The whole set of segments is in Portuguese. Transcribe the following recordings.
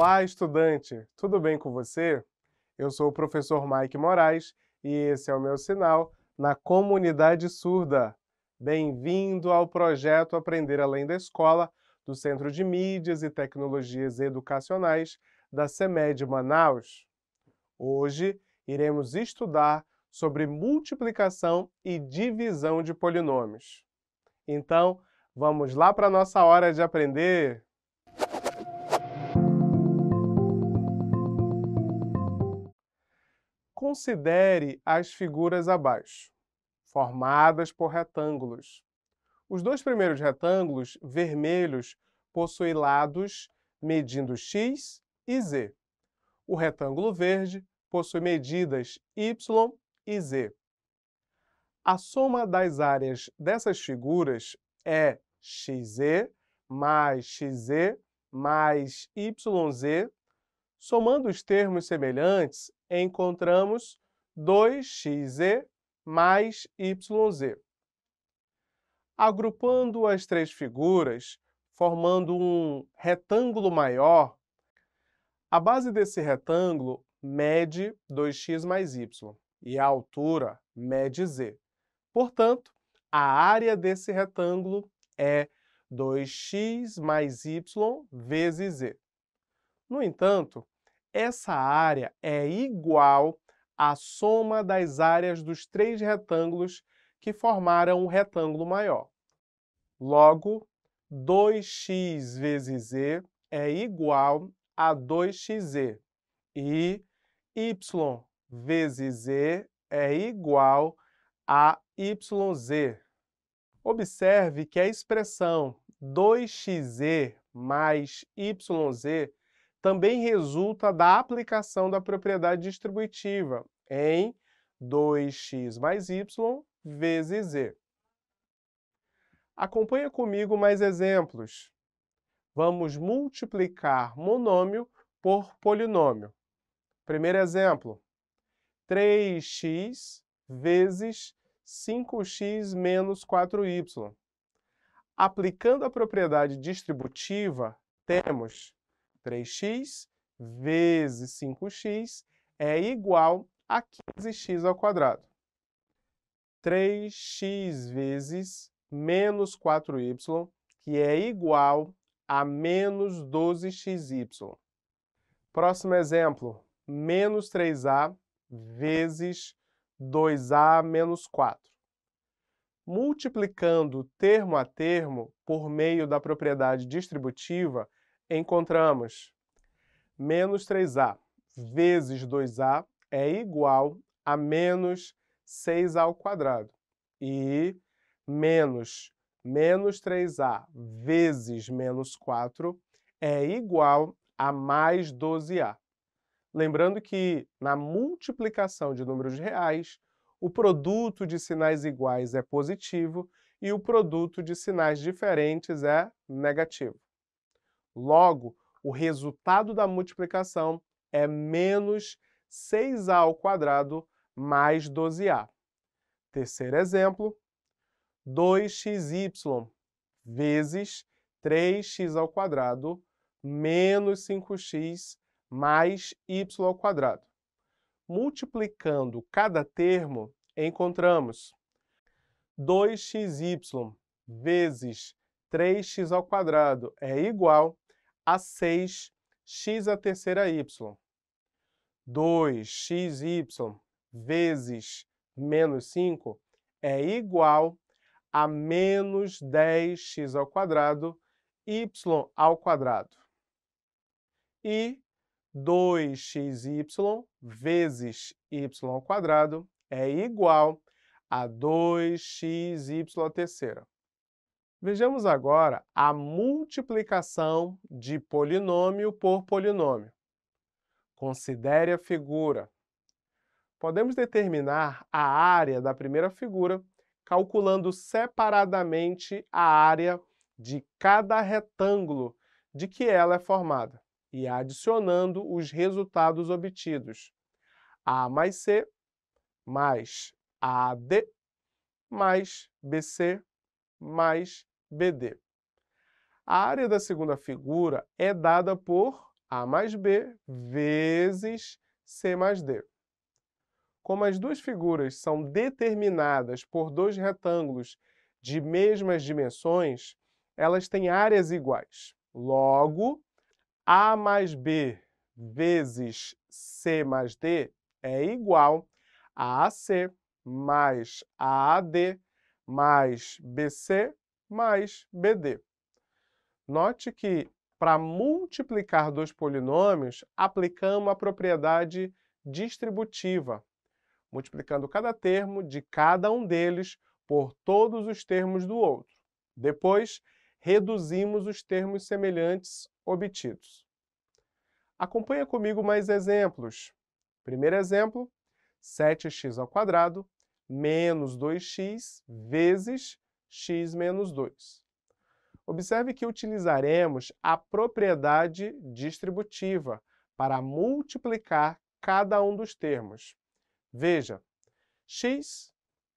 Olá, estudante! Tudo bem com você? Eu sou o professor Mike Moraes e esse é o meu sinal na comunidade surda. Bem-vindo ao projeto Aprender Além da Escola, do Centro de Mídias e Tecnologias Educacionais da CEMED Manaus. Hoje iremos estudar sobre multiplicação e divisão de polinômios. Então, vamos lá para a nossa hora de aprender? Considere as figuras abaixo, formadas por retângulos. Os dois primeiros retângulos, vermelhos, possuem lados medindo x e z. O retângulo verde possui medidas y e z. A soma das áreas dessas figuras é xz mais xz mais yz. Somando os termos semelhantes, encontramos 2xz mais yz. Agrupando as três figuras, formando um retângulo maior, a base desse retângulo mede 2x mais y e a altura mede z. Portanto, a área desse retângulo é 2x mais y vezes z. No entanto, essa área é igual à soma das áreas dos três retângulos que formaram um retângulo maior. Logo, 2x vezes z é igual a 2xz e y vezes z é igual a yz. Observe que a expressão 2xz mais yz também resulta da aplicação da propriedade distributiva em 2x mais y vezes z. Acompanhe comigo mais exemplos. Vamos multiplicar monômio por polinômio. Primeiro exemplo, 3x vezes 5x menos 4y. Aplicando a propriedade distributiva, temos 3x vezes 5x é igual a 15x ao quadrado. 3x vezes menos 4y, que é igual a menos 12xy. Próximo exemplo, menos 3a vezes 2a menos 4. Multiplicando termo a termo por meio da propriedade distributiva, encontramos menos 3a vezes 2a é igual a menos 6a ao quadrado. E menos 3a vezes menos 4 é igual a mais 12a. Lembrando que, na multiplicação de números reais, o produto de sinais iguais é positivo e o produto de sinais diferentes é negativo. Logo, o resultado da multiplicação é menos 6a ao quadrado mais 12a. Terceiro exemplo, 2xy vezes 3x ao quadrado menos 5x mais y ao quadrado. Multiplicando cada termo, encontramos 2xy vezes 3x ao quadrado é igual a 6x à terceira y. 2xy vezes menos 5 é igual a menos 10x ao quadrado, y ao quadrado. E 2xy vezes y ao quadrado é igual a 2xy à terceira. Vejamos agora a multiplicação de polinômio por polinômio. Considere a figura. Podemos determinar a área da primeira figura calculando separadamente a área de cada retângulo de que ela é formada e adicionando os resultados obtidos. A mais C mais AD mais BC mais BD. A área da segunda figura é dada por A mais B vezes C mais D. Como as duas figuras são determinadas por dois retângulos de mesmas dimensões, elas têm áreas iguais. Logo, A mais B vezes C mais D é igual a AC mais AAD mais BC mais BD. Note que, para multiplicar dois polinômios, aplicamos a propriedade distributiva, multiplicando cada termo de cada um deles por todos os termos do outro. Depois, reduzimos os termos semelhantes obtidos. Acompanha comigo mais exemplos. Primeiro exemplo, 7x² menos 2x vezes x menos 2. Observe que utilizaremos a propriedade distributiva para multiplicar cada um dos termos. Veja, x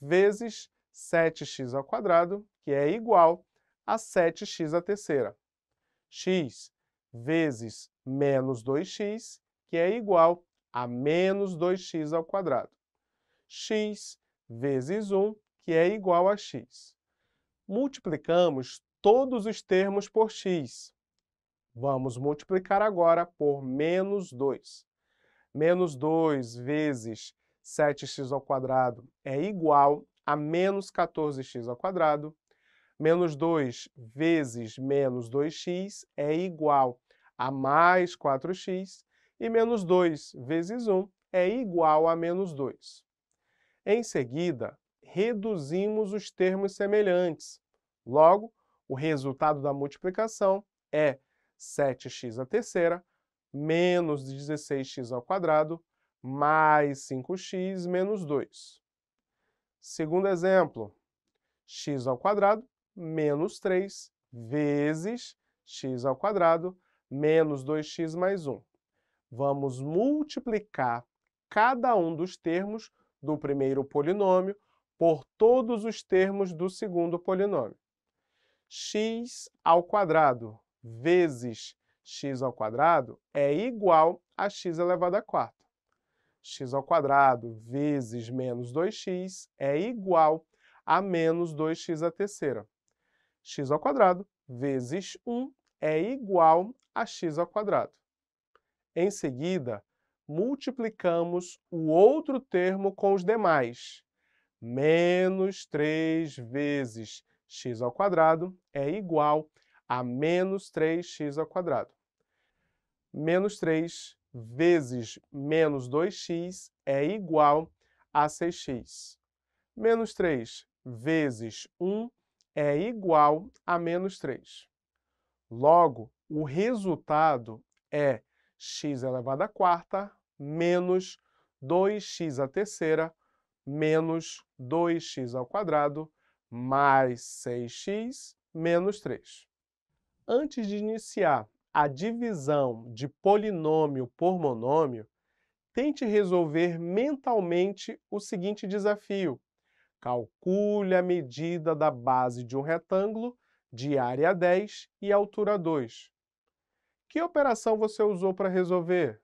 vezes 7x², que é igual a 7x². X vezes menos 2x, que é igual a menos 2x². X vezes 1, que é igual a x. Multiplicamos todos os termos por x. Vamos multiplicar agora por menos 2. Menos 2 vezes 7x² é igual a menos 14x². Menos 2 vezes menos 2x é igual a mais 4x. E menos 2 vezes 1 é igual a menos 2. Em seguida, reduzimos os termos semelhantes. Logo, o resultado da multiplicação é 7x² menos 16x² mais 5x menos 2. Segundo exemplo, x² menos 3 vezes x² menos 2x mais 1. Vamos multiplicar cada um dos termos do primeiro polinômio por todos os termos do segundo polinômio. x² vezes x² é igual a x elevado à quarta. x² vezes menos 2x é igual a menos 2x². x² vezes 1 é igual a x². Em seguida, multiplicamos o outro termo com os demais. Menos 3 vezes x² é igual a menos 3x². Menos 3 vezes menos 2x é igual a 6x. Menos 3 vezes 1 é igual a menos 3. Logo, o resultado é x elevado à quarta menos 2x³ menos 2x² mais 6x menos 3. Antes de iniciar a divisão de polinômio por monômio, tente resolver mentalmente o seguinte desafio. Calcule a medida da base de um retângulo de área 10 e altura 2. Que operação você usou para resolver?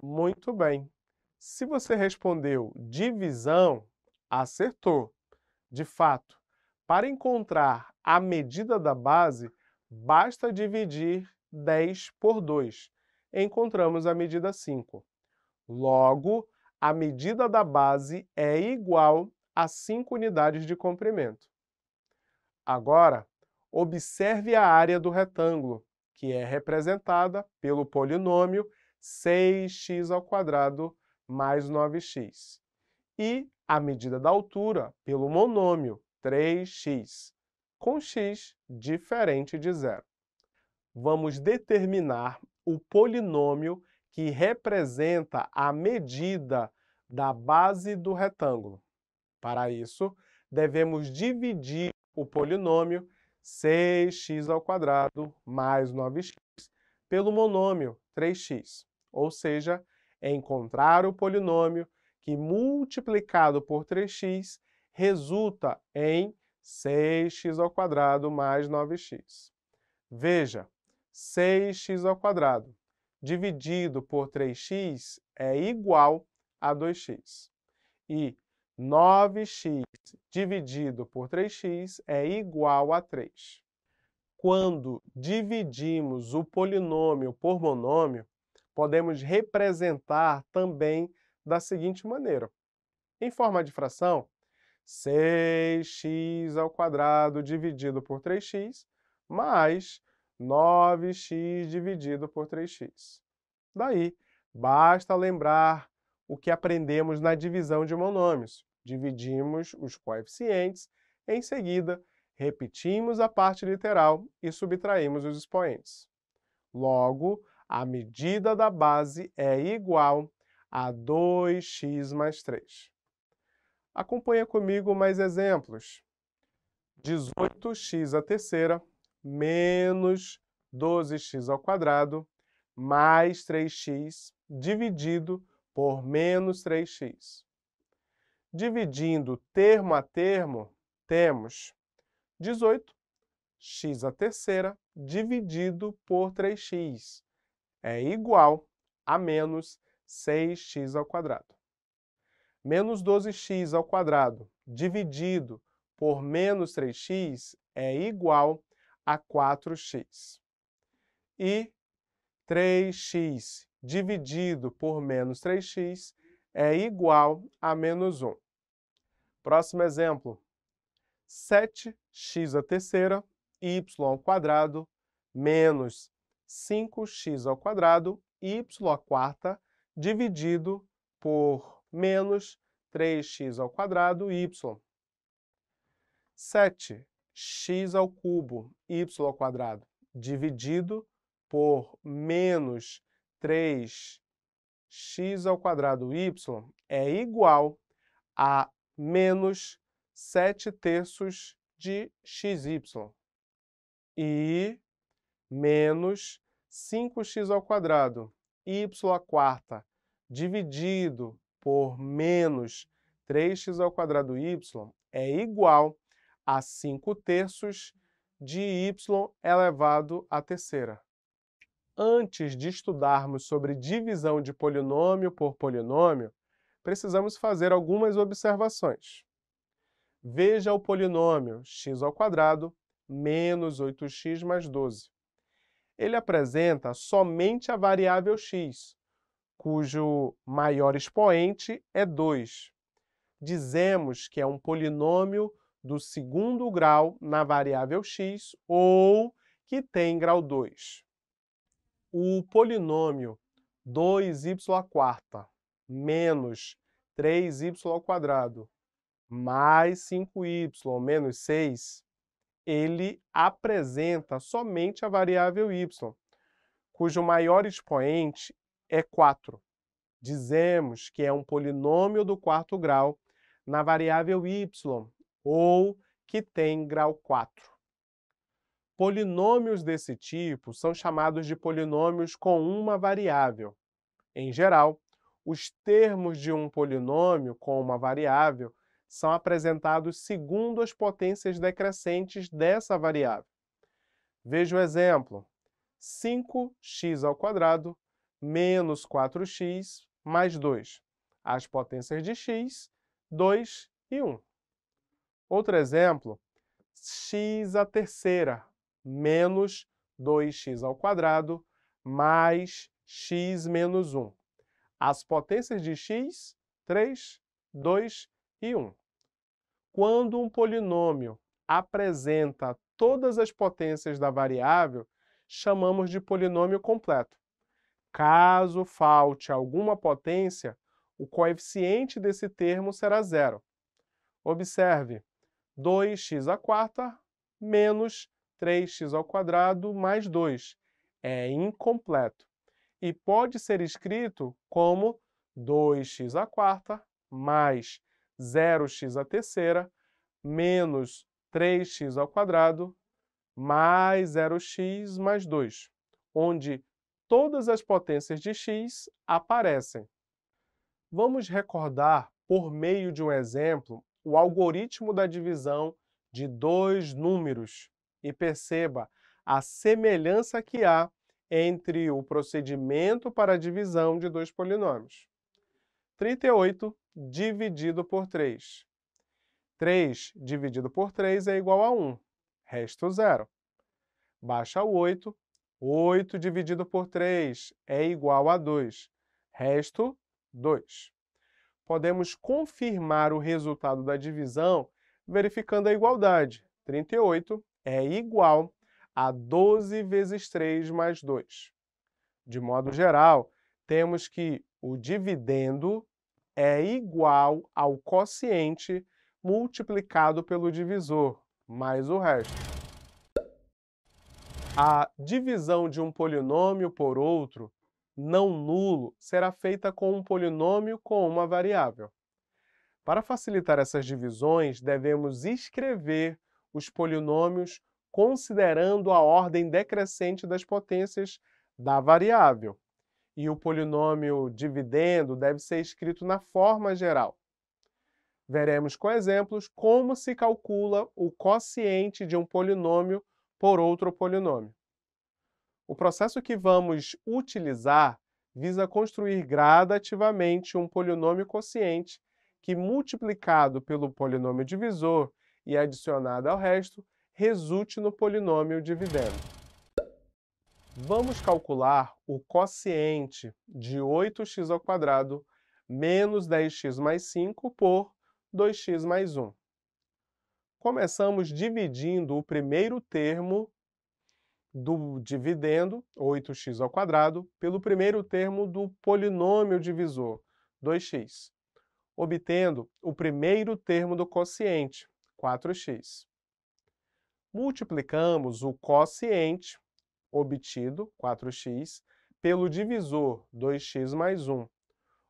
Muito bem. Se você respondeu divisão, acertou. De fato, para encontrar a medida da base, basta dividir 10 por 2. Encontramos a medida 5. Logo, a medida da base é igual a 5 unidades de comprimento. Agora, observe a área do retângulo, que é representada pelo polinômio 6x² mais 9x, e a medida da altura pelo monômio 3x, com x diferente de zero. Vamos determinar o polinômio que representa a medida da base do retângulo. Para isso, devemos dividir o polinômio 6x² mais 9x pelo monômio 3x, ou seja, encontrar o polinômio que, multiplicado por 3x, resulta em 6x² mais 9x. Veja, 6x². dividido por 3x é igual a 2x. E 9x dividido por 3x é igual a 3. Quando dividimos o polinômio por monômio, podemos representar também da seguinte maneira. Em forma de fração, 6x² dividido por 3x mais 9x dividido por 3x. Daí, basta lembrar o que aprendemos na divisão de monômios. Dividimos os coeficientes, em seguida, repetimos a parte literal e subtraímos os expoentes. Logo, a medida da base é igual a 2x mais 3. Acompanha comigo mais exemplos. 18x² menos 12x² mais 3x dividido por menos 3x. Dividindo termo a termo, temos 18x² dividido por 3x é igual a menos 6x². Menos 12x² dividido por menos 3x é igual a 4x. E 3x dividido por menos 3x é igual a menos 1. Próximo exemplo. 7x² y² menos 5x² y² dividido por menos 3x² y. 7x³ y² dividido por menos 3x² y é igual a menos 7/3 de xy. E menos 5x² y² dividido por menos 3x² y é igual a 5/3 de y elevado à terceira. Antes de estudarmos sobre divisão de polinômio por polinômio, precisamos fazer algumas observações. Veja o polinômio x² menos 8x mais 12. Ele apresenta somente a variável x, cujo maior expoente é 2. Dizemos que é um polinômio do segundo grau na variável x ou que tem grau 2. O polinômio 2y² menos 3y² mais 5y menos 6, ele apresenta somente a variável y, cujo maior expoente é 4. Dizemos que é um polinômio do quarto grau na variável y, ou que tem grau 4. Polinômios desse tipo são chamados de polinômios com uma variável. Em geral, os termos de um polinômio com uma variável são apresentados segundo as potências decrescentes dessa variável. Veja o exemplo: 5x² menos 4x mais 2. As potências de x, 2 e 1. Outro exemplo: x² menos 2x² mais x menos 1. As potências de x, 3, 2 e 1. Quando um polinômio apresenta todas as potências da variável, chamamos de polinômio completo. Caso falte alguma potência, o coeficiente desse termo será zero. Observe, 2x² menos 3x² mais 2 é incompleto e pode ser escrito como 2x² mais 0x³ menos 3x² mais 0x mais 2, onde todas as potências de x aparecem. Vamos recordar, por meio de um exemplo, o algoritmo da divisão de dois números e perceba a semelhança que há entre o procedimento para a divisão de dois polinômios. 38 dividido por 3. 3 dividido por 3 é igual a 1, resto 0. Baixa o 8, 8 dividido por 3 é igual a 2, resto 2. Podemos confirmar o resultado da divisão verificando a igualdade. 38 é igual a 12 vezes 3 mais 2. De modo geral, temos que o dividendo é igual ao quociente multiplicado pelo divisor, mais o resto. A divisão de um polinômio por outro não nulo será feita com um polinômio com uma variável. Para facilitar essas divisões, devemos escrever os polinômios considerando a ordem decrescente das potências da variável. E o polinômio dividendo deve ser escrito na forma geral. Veremos com exemplos como se calcula o quociente de um polinômio por outro polinômio. O processo que vamos utilizar visa construir gradativamente um polinômio quociente que, multiplicado pelo polinômio divisor e adicionado ao resto, resulte no polinômio dividendo. Vamos calcular o quociente de 8x² menos 10x mais 5 por 2x mais 1. Começamos dividindo o primeiro termo do dividendo, 8x², pelo primeiro termo do polinômio divisor, 2x, obtendo o primeiro termo do quociente, 4x. Multiplicamos o quociente obtido, 4x, pelo divisor, 2x mais 1,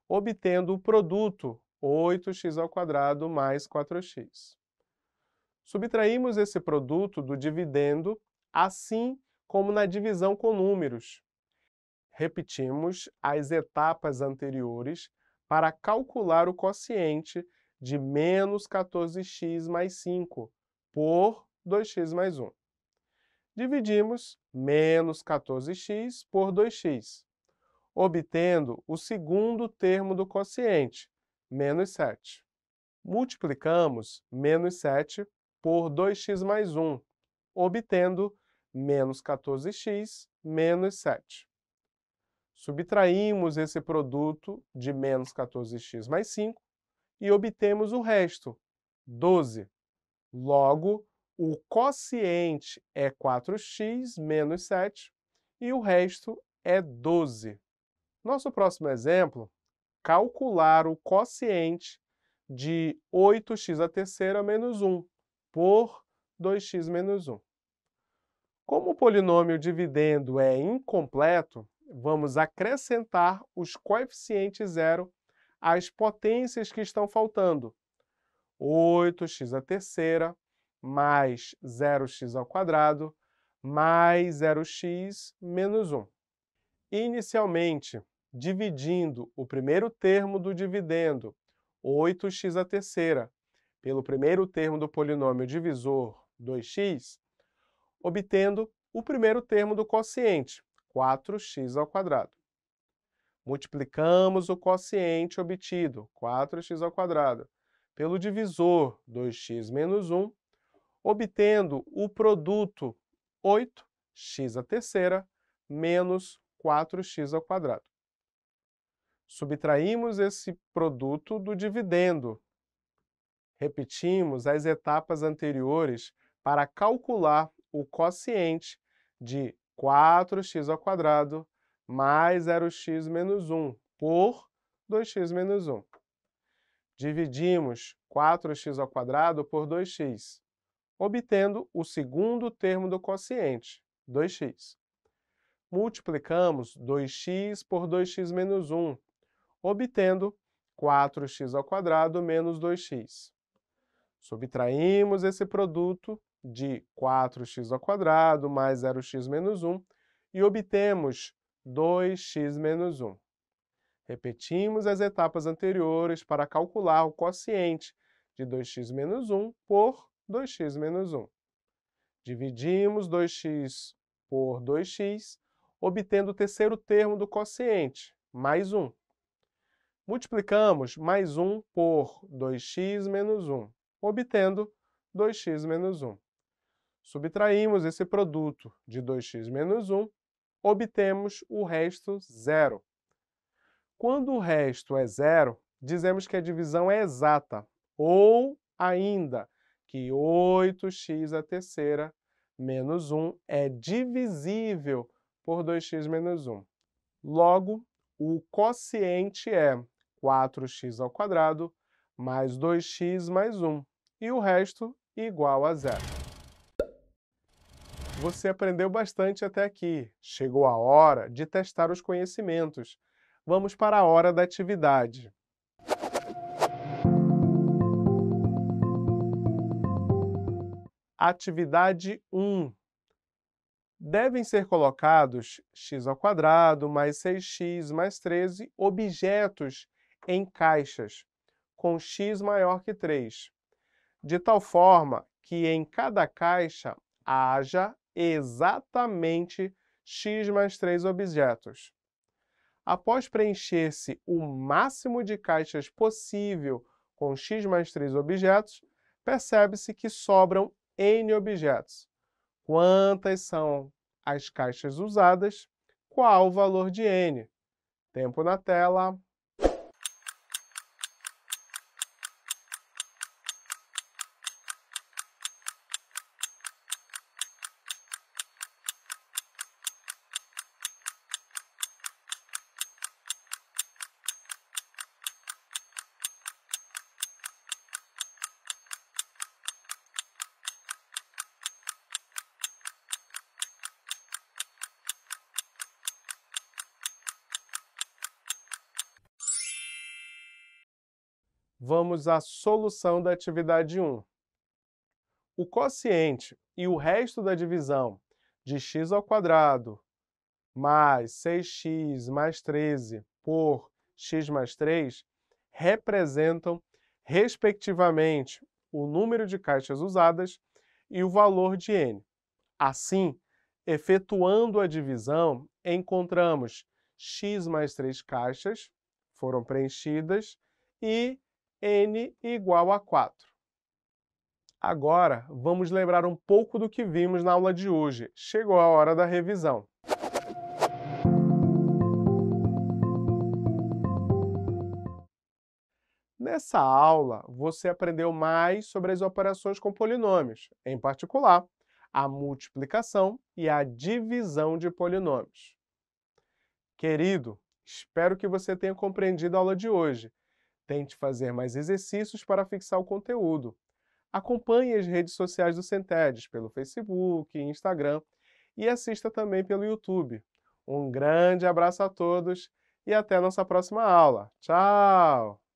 obtendo o produto, 8x² mais 4x. Subtraímos esse produto do dividendo, assim como na divisão com números. Repetimos as etapas anteriores para calcular o quociente de menos 14x mais 5 por 2x mais 1. Dividimos menos 14x por 2x, obtendo o segundo termo do quociente, menos 7. Multiplicamos menos 7 por 2x mais 1, obtendo menos 14x menos 7. Subtraímos esse produto de menos 14x mais 5 e obtemos o resto, 12. Logo, o quociente é 4x menos 7 e o resto é 12. Nosso próximo exemplo, calcular o quociente de 8x² menos 1 por 2x menos 1. Como o polinômio dividendo é incompleto, vamos acrescentar os coeficientes zero às potências que estão faltando. 8x² mais 0x² mais 0x menos 1. Inicialmente, dividindo o primeiro termo do dividendo, 8x², pelo primeiro termo do polinômio divisor, 2x, obtendo o primeiro termo do quociente, 4x². Multiplicamos o quociente obtido, 4x², pelo divisor, 2x menos 1, obtendo o produto 8x² menos 4x². Subtraímos esse produto do dividendo. Repetimos as etapas anteriores para calcular o quociente de 4x² mais 0x menos 1 por 2x menos 1. Dividimos 4x² por 2x, obtendo o segundo termo do quociente, 2x. Multiplicamos 2x por 2x menos 1, obtendo 4x² menos 2x. Subtraímos esse produto de 4x² mais 0x menos 1 e obtemos 2x menos 1. Repetimos as etapas anteriores para calcular o quociente de 2x menos 1 por 2x menos 1. Dividimos 2x por 2x, obtendo o terceiro termo do quociente, mais 1. Multiplicamos mais 1 por 2x menos 1, obtendo 2x menos 1. Subtraímos esse produto de 2x menos 1, obtemos o resto zero. Quando o resto é zero, dizemos que a divisão é exata, ou ainda que 8x à terceira menos 1 é divisível por 2x menos 1. Logo, o quociente é 4x ao quadrado mais 2x mais 1, e o resto igual a zero. Você aprendeu bastante até aqui. Chegou a hora de testar os conhecimentos. Vamos para a hora da atividade. Atividade 1. Devem ser colocados x ao quadrado mais 6x mais 13 objetos em caixas, com x maior que 3, de tal forma que em cada caixa haja exatamente x mais 3 objetos. Após preencher-se o máximo de caixas possível com x mais 3 objetos, percebe-se que sobram n objetos. Quantas são as caixas usadas? Qual o valor de n? Tempo na tela. Vamos à solução da atividade 1. O quociente e o resto da divisão de x ao quadrado mais 6x mais 13 por x mais 3 representam, respectivamente, o número de caixas usadas e o valor de n. Assim, efetuando a divisão, encontramos x mais 3 caixas, foram preenchidas, e n igual a 4. Agora, vamos lembrar um pouco do que vimos na aula de hoje. Chegou a hora da revisão. Nessa aula, você aprendeu mais sobre as operações com polinômios, em particular, a multiplicação e a divisão de polinômios. Querido, espero que você tenha compreendido a aula de hoje. Tente fazer mais exercícios para fixar o conteúdo. Acompanhe as redes sociais do Centedes pelo Facebook e Instagram e assista também pelo YouTube. Um grande abraço a todos e até a nossa próxima aula. Tchau!